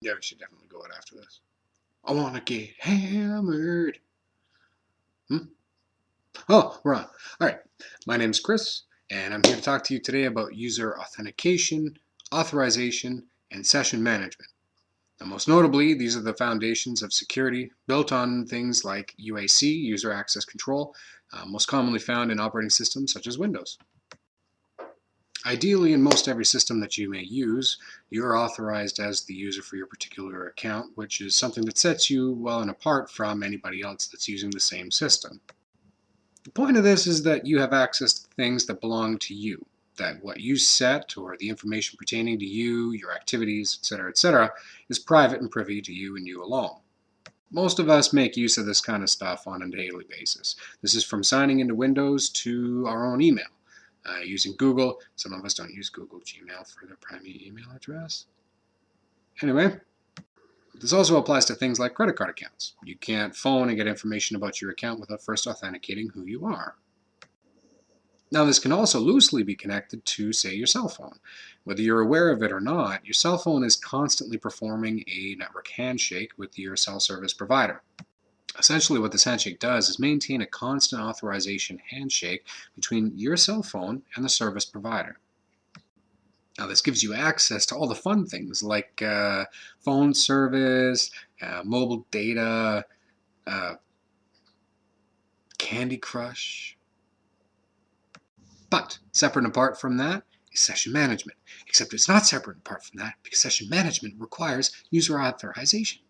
Yeah, we should definitely go out after this. I want to get hammered. Hmm? Oh, we're on. All right. My name's Chris, and I'm here to talk to you today about user authentication, authorization, and session management. Now, most notably, these are the foundations of security built on things like UAC, user access control, most commonly found in operating systems such as Windows. Ideally, in most every system that you may use, you're authorized as the user for your particular account, which is something that sets you well and apart from anybody else that's using the same system. The point of this is that you have access to things that belong to you, that what you set or the information pertaining to you, your activities, etc., is private and privy to you and you alone. Most of us make use of this kind of stuff on a daily basis. This is from signing into Windows to our own email. Using Google. Some of us don't use Google Gmail for their primary email address. Anyway, this also applies to things like credit card accounts. You can't phone and get information about your account without first authenticating who you are. Now, this can also loosely be connected to, say, your cell phone. Whether you're aware of it or not, your cell phone is constantly performing a network handshake with your cell service provider. Essentially, what this handshake does is maintain a constant authorization handshake between your cell phone and the service provider. Now, this gives you access to all the fun things like phone service, mobile data, uh, Candy Crush. But separate and apart from that is session management. Except it's not separate and apart from that because session management requires user authorization.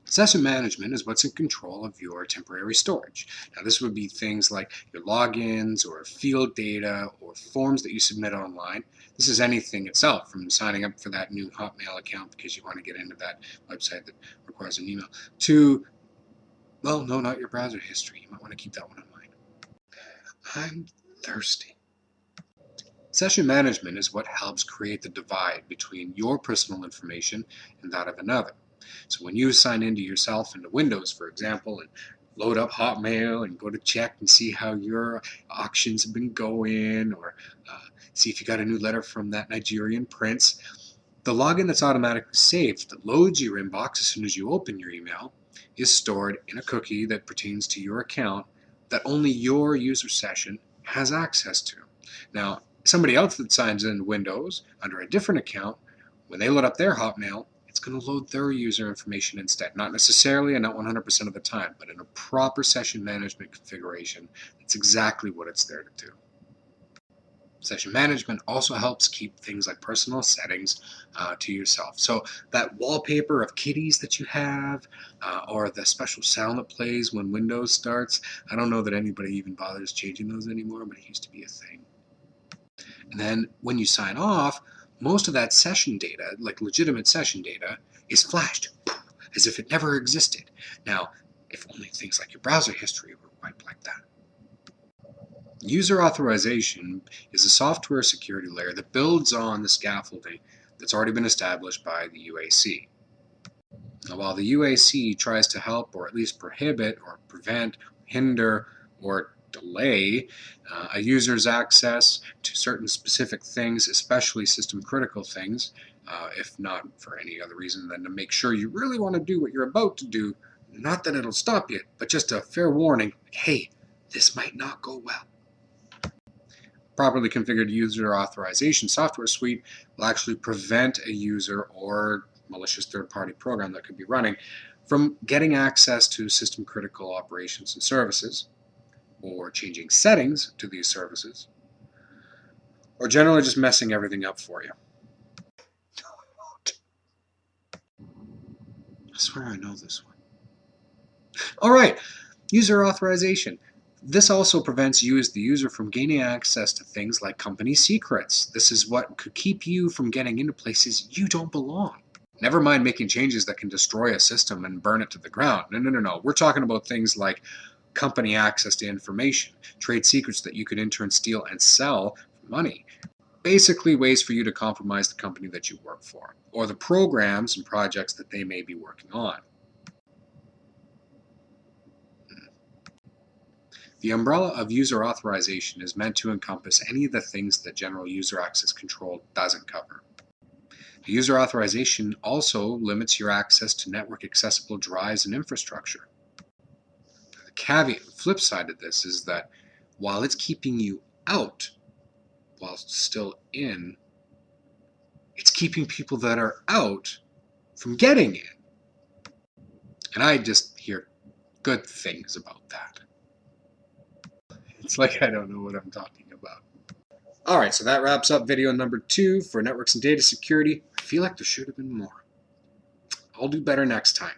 Session management is what's in control of your temporary storage. Now, this would be things like your logins or field data or forms that you submit online. This is anything itself, from signing up for that new Hotmail account because you want to get into that website that requires an email, to, well, no, not your browser history. You might want to keep that one in mind. I'm thirsty. Session management is what helps create the divide between your personal information and that of another. So when you sign into yourself into Windows, for example, and load up Hotmail and go to check and see how your auctions have been going, or see if you got a new letter from that Nigerian prince, the login that's automatically saved that loads your inbox as soon as you open your email is stored in a cookie that pertains to your account that only your user session has access to. Now, somebody else that signs in Windows under a different account, when they load up their Hotmail, it's going to load their user information instead. Not necessarily and not 100% of the time, but in a proper session management configuration, that's exactly what it's there to do. Session management also helps keep things like personal settings to yourself. So that wallpaper of kitties that you have, or the special sound that plays when Windows starts, I don't know that anybody even bothers changing those anymore, but it used to be a thing. And then when you sign off, most of that session data, like legitimate session data, is flashed as if it never existed. Now, if only things like your browser history were wiped like that. User authorization is a software security layer that builds on the scaffolding that's already been established by the UAC. Now, while the UAC tries to help or at least prohibit or prevent, hinder, or delay a user's access to certain specific things, especially system critical things, if not for any other reason than to make sure you really want to do what you're about to do, not that it'll stop you, but just a fair warning, hey, this might not go well. Properly configured user authorization software suite will actually prevent a user or malicious third-party program that could be running from getting access to system-critical operations and services, or changing settings to these services, or generally just messing everything up for you. No, I won't. I swear I know this one. All right, user authorization. This also prevents you as the user from gaining access to things like company secrets. This is what could keep you from getting into places you don't belong. Never mind making changes that can destroy a system and burn it to the ground. No. We're talking about things like company access to information, trade secrets that you could in turn steal and sell for money. Basically, ways for you to compromise the company that you work for, or the programs and projects that they may be working on. The umbrella of user authorization is meant to encompass any of the things that general user access control doesn't cover. User authorization also limits your access to network accessible drives and infrastructure. The caveat, the flip side of this is that while it's keeping you out while still in, it's keeping people that are out from getting in. And I just hear good things about that. It's like I don't know what I'm talking about. Alright, so that wraps up video number 2 for networks and data security. I feel like there should have been more. I'll do better next time.